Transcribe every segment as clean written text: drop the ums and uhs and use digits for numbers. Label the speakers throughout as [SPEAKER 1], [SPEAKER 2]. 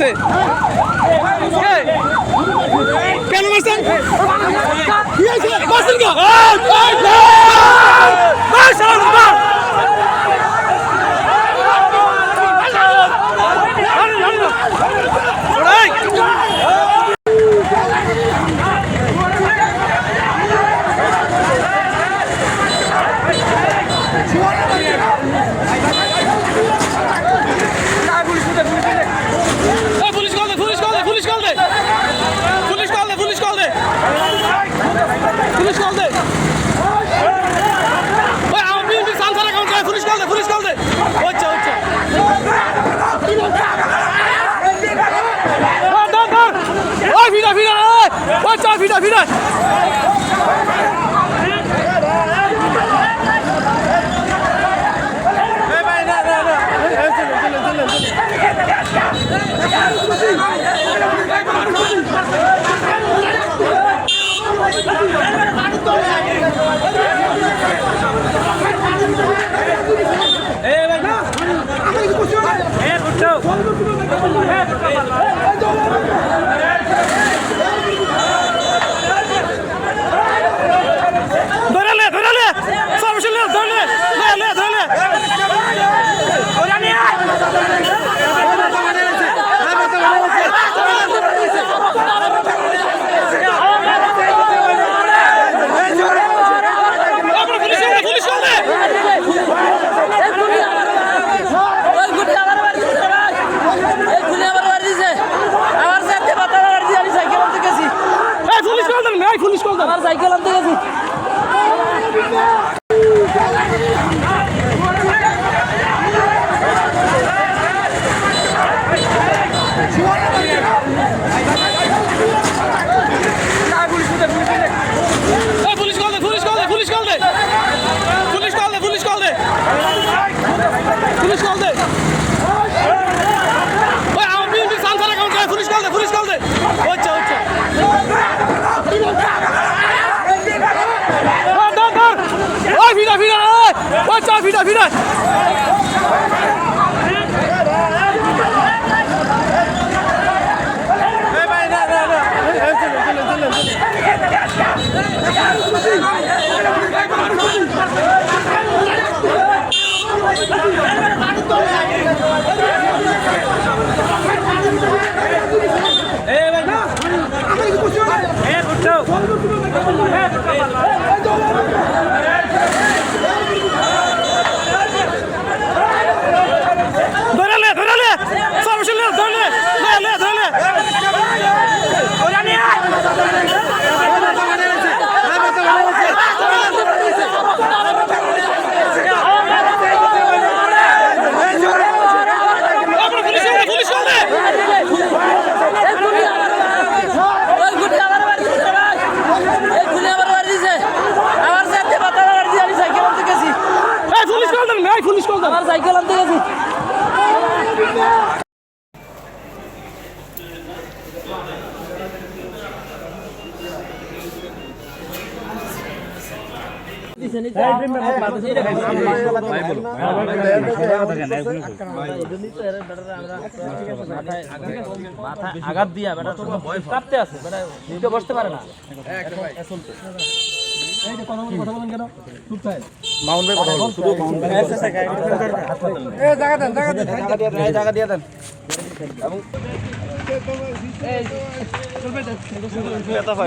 [SPEAKER 1] মারছে? কেন মারছেন? কি হয়েছে? মারছেন কেন? Vida! আমার সাইকেল আনতে গেছি। Vida! আমার সাইকেল আনতে গেছি। আঘাত দিয়া কাঁপতে আছে বসতে পারে না।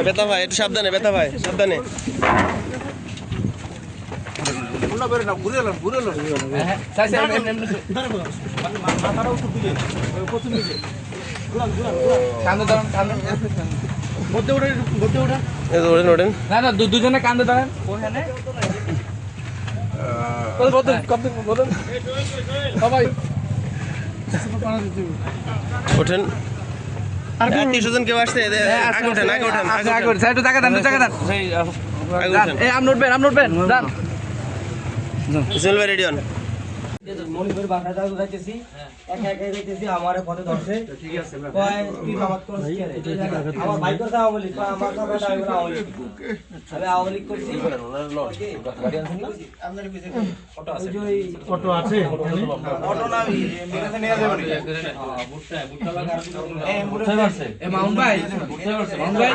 [SPEAKER 2] বেতা ভাই একটু সাবধানে, বেতা ভাই সাবধানে।
[SPEAKER 1] দুজনে কান্দে দাঁড়ান।
[SPEAKER 2] ওঠেন, 30 জন কেউ আসছে। আগে ওঠেন, আগে ওঠেন, আগে ওঠেন।
[SPEAKER 1] আপনি উঠবেন, আপনি উঠবেন।
[SPEAKER 2] ইসমাইল ভাই রেডি হন।
[SPEAKER 3] মনিপুর বাসায় যাইতেছি একা একাই যাইতেছি আমার পথে ধরছে ঠিক আছে কয় তুই নামাজ পড়ছিস কেন আমার ভাই কথা বলি আমার কথা আমি আওয়ামী লীগ করছি আপনার কিছু
[SPEAKER 1] অটো আছে
[SPEAKER 3] অটো না মেরেতে নিয়ে যাবেন
[SPEAKER 4] এ মাউন্ট ভাই মাউন্ট ভাই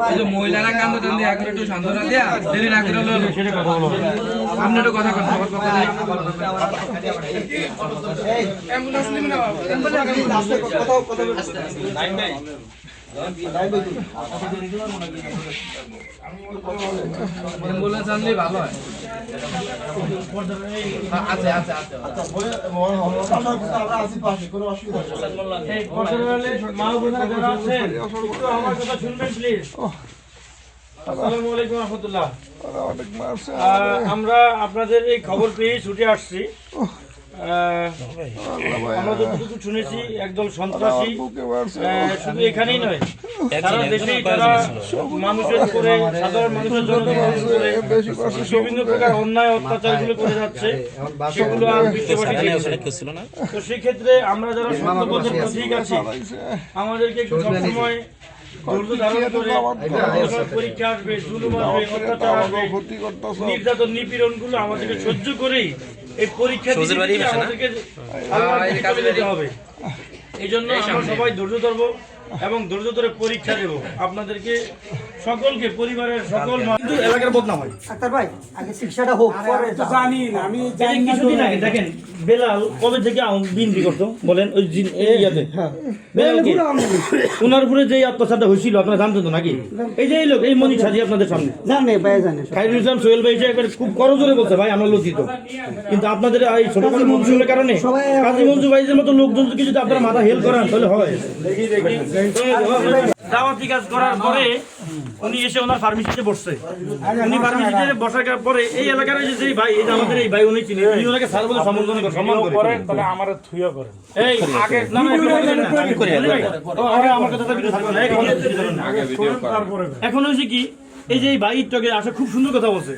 [SPEAKER 4] এই যে মহিলারা কান্দ টান দিয়ে একটু সান্ত্বনা দিয়া দেরি না করে ললো
[SPEAKER 1] সেটা কথা বলো
[SPEAKER 4] আপনি একটু কথা কথা কথা অ্যাম্বুলেন্স নিবেন না অ্যাম্বুলেন্স আনলে ভালো হয় আচ্ছা আচ্ছা আচ্ছা
[SPEAKER 1] এই কর্তব্যে মা বোনেরা যারা আছেন একটু আমার কথা শুনবেন প্লিজ আসসালামু আলাইকুম ওয়া রাহমাতুল্লাহ আমরা আপনাদের এই খবর পেয়ে ছুটে আসছি আমরা যতটুকু শুনেছি একদল সন্ত্রাসী শুধু এখানেই নয় সারা দেশেই তারা মানুষের উপরে সাধারণ মানুষের জনগণের উপরে বিভিন্ন প্রকার অন্যায় অত্যাচারগুলো করে যাচ্ছে সেগুলো আর বিশ্ববাসী দেখছে। তো সেক্ষেত্রে আমরা যারা সত্যপথের প্রতীক আছি আমাদেরকে একটু সবসময় ধৈর্য ধারণ করে পরীক্ষা আসবে, জুলুম আসবে, অত্যাচার আসবে, নির্যাতন নিপীড়নগুলো আমাদেরকে সহ্য করেই এই পরীক্ষা দিতে আমাদেরকে যেতে হবে। এই জন্য আমরা সবাই ধৈর্য ধরবো এবং ধৈর্য ধরে পরীক্ষা দেব আপনাদেরকে সকলকে পরিবারের সকল কিন্তু এলাকার বদনাম হয়
[SPEAKER 3] ডাক্তার ভাই আগে শিক্ষাটা হোক পরে
[SPEAKER 1] জানি না আমি কিছুদিন আগে দেখেন বেলাল কবে থেকে বিনতি করতো বলেন ওই ইয়াতে বেলালকে ওনার উপরে যে অত্যাচারটা হয়েছিল আপনারা জানতেন তো নাকি? এই যে এই লোক এই মনি সাজি আপনাদের সামনে
[SPEAKER 3] জানে ভাই জানে
[SPEAKER 1] খাইরুল ইসলাম সোহেল ভাই একবার খুব করজোরে বলছে ভাই আমরা লজ্জিত, কিন্তু আপনাদের এই ছোটখাটো মঞ্জুরের কারণে কাজী মঞ্জু ভাইদের মতো লোকজন যদি আপনারা মাথা হেল করেন তাহলে হয়। দাওয়াতি কাজ করার পরে উনি এসে ওনার ফার্মেসিতে বসছে, উনি ফার্মেসিতে বসার পরে এই এলাকার যে ভাই এই যে আমাদের এই ভাই উনি চিনি উনি ওনাকে স্যার বলে সম্বোধন করে সম্মান করে তাহলে আমারে থুইয়া করেন এই আগে না না করে আমার কথা ভিডিও ছাড়বেন আগে ভিডিও তারপরে এখন হইছে কি এই যে এই ভাইটাকে আসলে খুব সুন্দর কথা বলছে,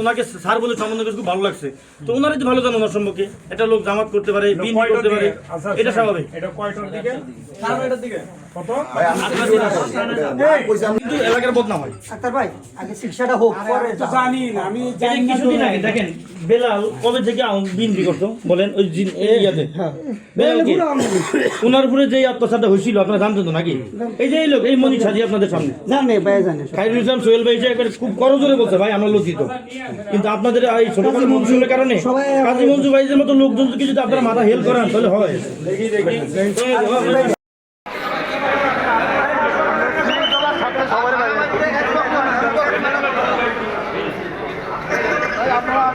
[SPEAKER 1] ওনাকে স্যার বলে সম্বোধন করে খুব ভালো লাগছে। তো ওনারই তো ভালো জানো ওনার সম্পর্কে একটা লোক জামাত করতে পারে, বিএনপি করতে পারে, এটা স্বাভাবিক। এটা কয়টার দিকে? 12টার দিকে। কত? কিন্তু এলাকার বদনাম হয়
[SPEAKER 3] ডাক্তার ভাই আগে শিক্ষাটা হোক পরে
[SPEAKER 1] জানি না আমি কিছুদিন আগে দেখেন বেলাল কবে থেকে বিনতি করতো বলেন ওই ইয়াতে বেলালকে ওনার উপরে যে অত্যাচারটা হয়েছিল আপনারা জানতেন তো নাকি? এই যে এই লোক এই মনি সাজি আপনাদের সামনে
[SPEAKER 3] জানে ভাই জানে
[SPEAKER 1] খাইরুল ইসলাম সোহেল ভাই একবার খুব করজোরে বলছে ভাই আমরা লজ্জিত, কিন্তু আপনাদের এই ছোটখাটো মঞ্জুরের কারণে কাজী মঞ্জু ভাইদের মতো লোকজন যদি আপনারা মাথা হেল করেন তাহলে হয়।
[SPEAKER 3] আপনারা